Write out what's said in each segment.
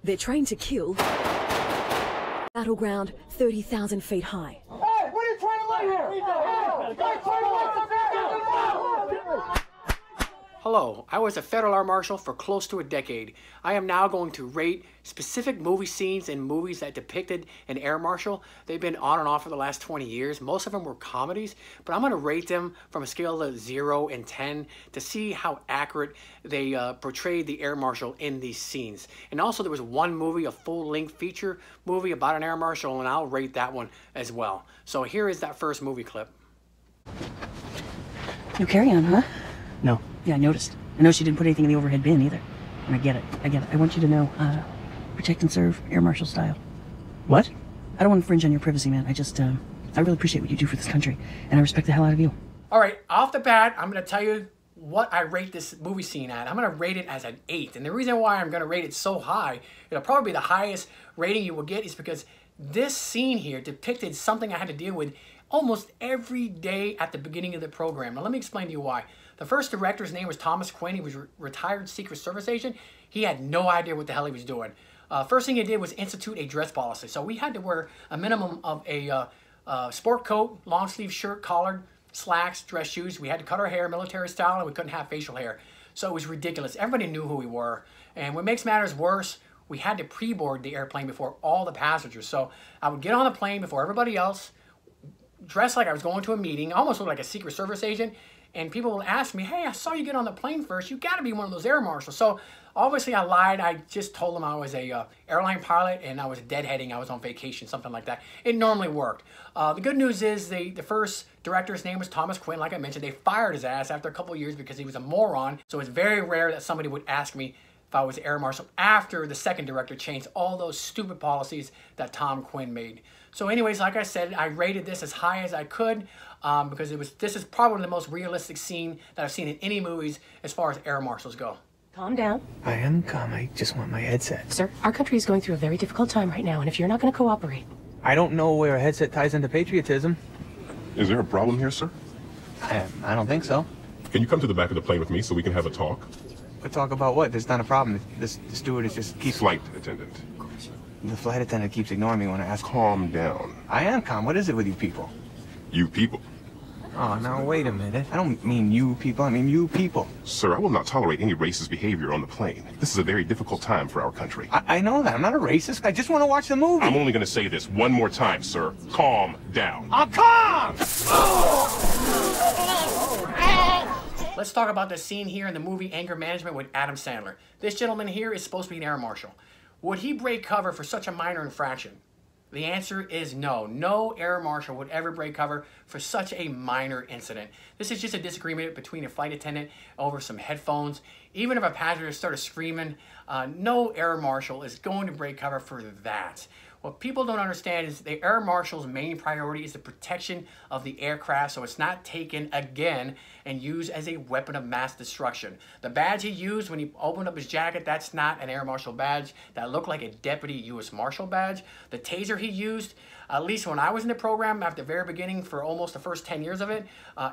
They're trained to kill. Battleground 30,000 feet high. Hey, what are you trying to light here? Guys trying to light the building! Hello, I was a federal air marshal for close to a decade. I am now going to rate specific movie scenes in movies that depicted an air marshal. They've been on and off for the last 20 years. Most of them were comedies, but I'm going to rate them from a scale of 0 and 10 to see how accurate they portrayed the air marshal in these scenes. And also there was one movie, a full-length feature movie about an air marshal, and I'll rate that one as well. So here is that first movie clip. No carry-on, huh? No. Yeah, I noticed. I know she didn't put anything in the overhead bin either. And I get it. I want you to know, protect and serve, Air Marshal style. What? I don't want to infringe on your privacy, man. I really appreciate what you do for this country. And I respect the hell out of you. All right, off the bat, I'm going to tell you what I rate this movie scene at. I'm going to rate it as an 8. And the reason why I'm going to rate it so high, it'll probably be the highest rating you will get, is because this scene here depicted something I had to deal with almost every day at the beginning of the program. Now, let me explain to you why. The first director's name was Thomas Quinn. He was a retired Secret Service agent. He had no idea what the hell he was doing. First thing he did was institute a dress policy. So we had to wear a minimum of a sport coat, long sleeve shirt, collared, slacks, dress shoes. We had to cut our hair military style, and we couldn't have facial hair. So it was ridiculous. Everybody knew who we were. And what makes matters worse, we had to pre-board the airplane before all the passengers. So I would get on the plane before everybody else, dressed like I was going to a meeting, almost looked like a Secret Service agent. And people will ask me, hey, I saw you get on the plane first. You got to be one of those air marshals. So obviously I lied. I just told them I was a airline pilot and I was deadheading. I was on vacation, something like that. It normally worked. The good news is the first director's name was Thomas Quinn. Like I mentioned, they fired his ass after a couple of years because he was a moron. So it's very rare that somebody would ask me if I was air marshal after the second director changed all those stupid policies that Tom Quinn made. So anyways, like I said, I rated this as high as I could because this is probably the most realistic scene that I've seen in any movies as far as air marshals go. Calm down. I am calm. I just want my headset. Sir, our country is going through a very difficult time right now, and if you're not going to cooperate... I don't know where a headset ties into patriotism. Is there a problem here, sir? I don't think so. Can you come to the back of the plane with me so we can have a talk? But talk about what? There's not a problem. The steward is just keeps... Flight attendant. The flight attendant keeps ignoring me when I ask... Calm down. I am calm. What is it with you people? You people. Oh, now wait a minute. I don't mean you people. I mean you people. Sir, I will not tolerate any racist behavior on the plane. This is a very difficult time for our country. I know that. I'm not a racist. I just want to watch the movie. I'm only going to say this one more time, sir. Calm down. I'm calm! Let's talk about the scene here in the movie Anger Management with Adam Sandler. This gentleman here is supposed to be an air marshal. Would he break cover for such a minor infraction? The answer is no. No air marshal would ever break cover for such a minor incident. This is just a disagreement between a flight attendant over some headphones. Even if a passenger started screaming, no air marshal is going to break cover for that. What people don't understand is the air marshal's main priority is the protection of the aircraft, so it's not taken again and used as a weapon of mass destruction. The badge he used when he opened up his jacket, that's not an air marshal badge. That looked like a deputy U.S. Marshal badge. The taser he used, at least when I was in the program at the very beginning for almost the first 10 years of it,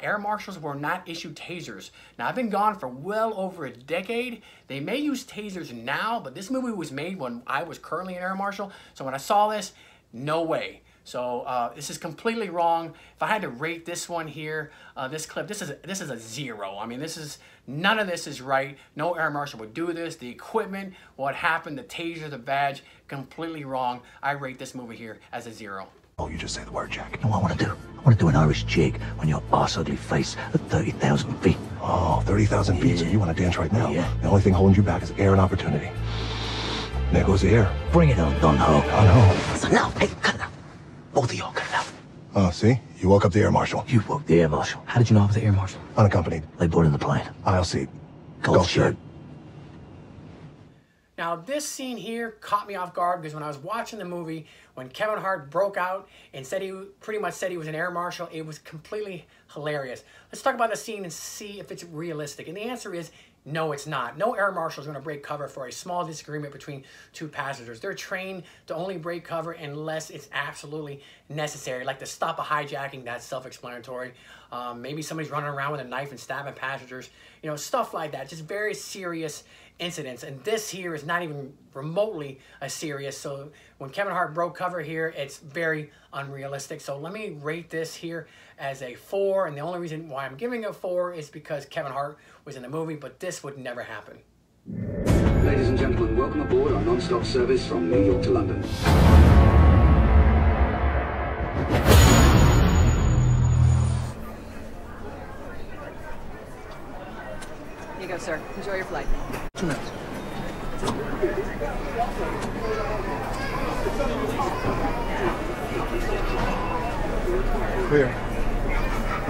air marshals were not issued tasers. Now, I've been gone for well over a decade. They may use tasers now, but this movie was made when I was currently an air marshal. So when I saw this, no way. So this is completely wrong. If I had to rate this one here, this clip, this is a 0. I mean, none of this is right. No air marshal would do this. The equipment, what happened, the taser, the badge, completely wrong. I rate this movie here as a 0. Oh, you just say the word, Jack. You know what I want to do? I want to do an Irish jig on your arse ugly face at 30,000 feet. Oh, 30,000 feet, so you want to dance right now? Yeah. The only thing holding you back is air and opportunity. There goes the air. Bring it on, Don Ho. Oh, no. So now, hey, cut it out. Both of y'all cut it out. Oh, see? You woke up the air marshal. You woke the air marshal. How did you know I was the air marshal? Unaccompanied. They boarded the plane. Aisle seat. Gold shirt. Now, this scene here caught me off guard because when I was watching the movie, when Kevin Hart broke out and pretty much said he was an air marshal, it was completely hilarious. Let's talk about the scene and see if it's realistic. And the answer is no, it's not. No air marshal is going to break cover for a small disagreement between two passengers. They're trained to only break cover unless it's absolutely necessary, like to stop a hijacking. That's self-explanatory. Maybe somebody's running around with a knife and stabbing passengers. You know, stuff like that. Just very serious incidents. And this here is not even remotely as serious. So when Kevin Hart broke cover here, it's very unrealistic. So let me rate this here as a 4. And the only reason why I'm giving it a 4 is because Kevin Hart was in the movie, but this would never happen. Ladies and gentlemen, welcome aboard our non-stop service from New York to London. Here you go, sir. Enjoy your flight. 2 minutes. Clear.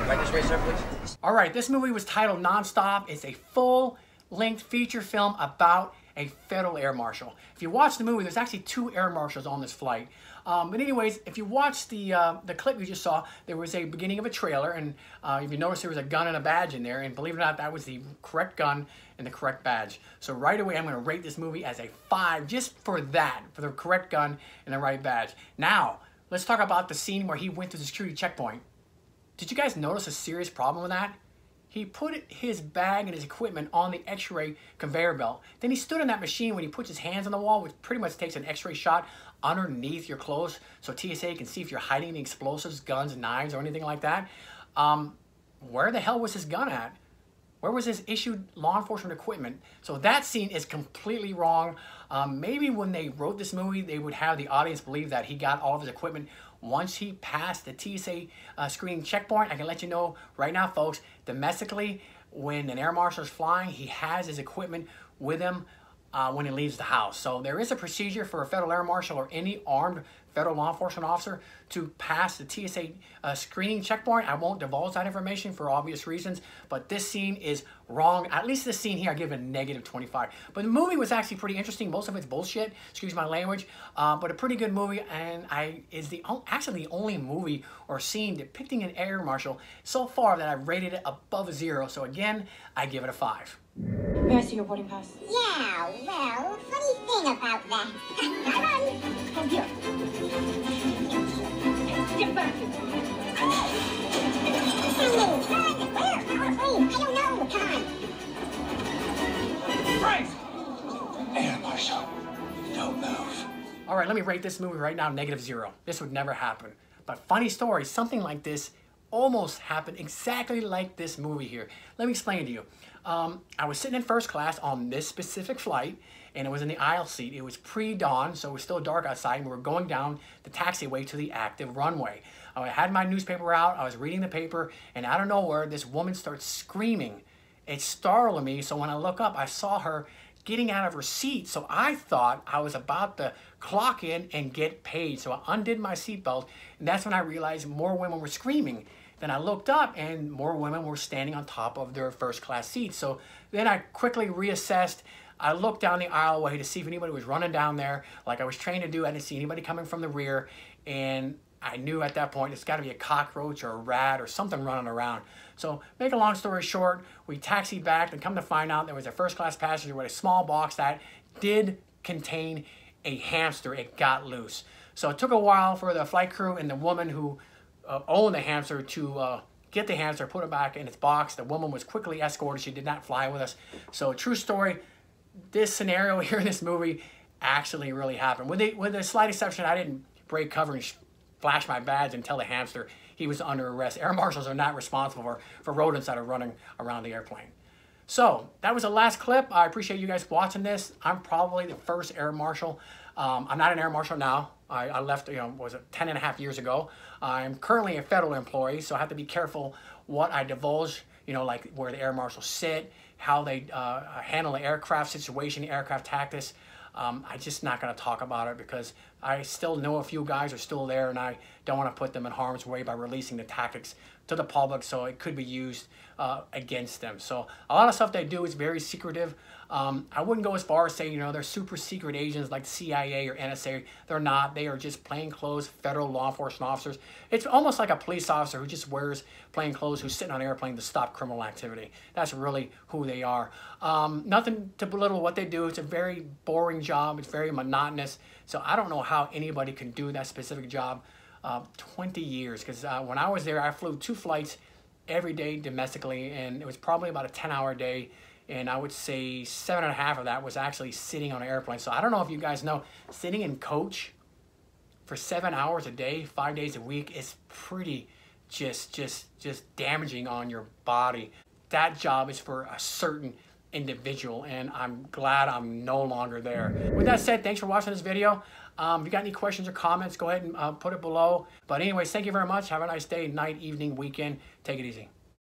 Right this way, sir, please. All right, this movie was titled Nonstop. It's a full-length feature film about a federal air marshal. If you watch the movie, there's actually 2 air marshals on this flight. But anyways, if you watch the clip you just saw, there was a beginning of a trailer, and if you notice, there was a gun and a badge in there, and believe it or not, that was the correct gun and the correct badge. So right away, I'm going to rate this movie as a 5 just for that, for the correct gun and the right badge. Now, let's talk about the scene where he went to the security checkpoint. Did you guys notice a serious problem with that? He put his bag and his equipment on the x-ray conveyor belt. Then he stood in that machine when he puts his hands on the wall, which pretty much takes an x-ray shot underneath your clothes so TSA can see if you're hiding any explosives, guns, knives, or anything like that. Where the hell was his gun at? Where was his issued law enforcement equipment? So that scene is completely wrong. Maybe when they wrote this movie, they would have the audience believe that he got all of his equipment once he passed the TSA screening checkpoint. I can let you know right now, folks, domestically, when an air marshal is flying, he has his equipment with him when he leaves the house. So there is a procedure for a federal air marshal or any armed federal law enforcement officer to pass the TSA screening checkpoint. I won't divulge that information for obvious reasons, but this scene is wrong. At least this scene here, I give it a -25. But the movie was actually pretty interesting. Most of it's bullshit, excuse my language, but a pretty good movie, and is actually the only movie or scene depicting an air marshal so far that I've rated it above a 0. So again, I give it a 5. May I see your boarding pass? Yeah, well, funny thing about that. Come on. Come here. Get back here. Where? I don't know. Come on. Right! Air Marshal, don't move. All right, let me rate this movie right now -0. This would never happen. But funny story, something like this almost happened exactly like this movie here. Let me explain to you. I was sitting in first class on this specific flight, and it was in the aisle seat. It was pre-dawn, so it was still dark outside, and we were going down the taxiway to the active runway. I had my newspaper out, I was reading the paper, and out of nowhere, this woman starts screaming. It startled me, so when I look up, I saw her getting out of her seat, so I thought I was about to clock in and get paid. So I undid my seatbelt, and that's when I realized more women were screaming. Then I looked up and more women were standing on top of their first class seats. So then I quickly reassessed. I looked down the aisleway to see if anybody was running down there like I was trained to do. I didn't see anybody coming from the rear, and I knew at that point it's got to be a cockroach or a rat or something running around. So make a long story short, we taxied back, and come to find out there was a first class passenger with a small box that did contain a hamster. It got loose. So it took a while for the flight crew and the woman who owned the hamster to get the hamster, put it back in its box. The woman was quickly escorted. She did not fly with us. So true story, this scenario here in this movie actually really happened. With the slight exception, I didn't break cover and flash my badge and tell the hamster he was under arrest. Air marshals are not responsible for rodents that are running around the airplane. So that was the last clip. I appreciate you guys watching this. I'm probably the first air marshal. I'm not an air marshal now. I left, was it 10.5 years ago. I'm currently a federal employee, so I have to be careful what I divulge, like where the air marshals sit, how they handle the aircraft situation, the aircraft tactics. I'm just not going to talk about it because I still know a few guys are still there, and I don't want to put them in harm's way by releasing the tactics to the public, so it could be used against them. So a lot of stuff they do is very secretive. I wouldn't go as far as saying, they're super secret agents like the CIA or NSA. They're not. They are just plainclothes federal law enforcement officers. It's almost like a police officer who just wears plain clothes, who's sitting on an airplane to stop criminal activity. That's really who they are. Nothing to belittle what they do. It's a very boring job. It's very monotonous. So I don't know how anybody can do that specific job 20 years. Because when I was there, I flew 2 flights every day domestically, and it was probably about a 10-hour day. and I would say 7.5 of that was actually sitting on an airplane. So I don't know if you guys know, sitting in coach for 7 hours a day, 5 days a week is pretty just damaging on your body. That job is for a certain individual, and I'm glad I'm no longer there. With that said, thanks for watching this video. If you got any questions or comments, go ahead and put it below. But anyways, thank you very much. Have a nice day, night, evening, weekend. Take it easy.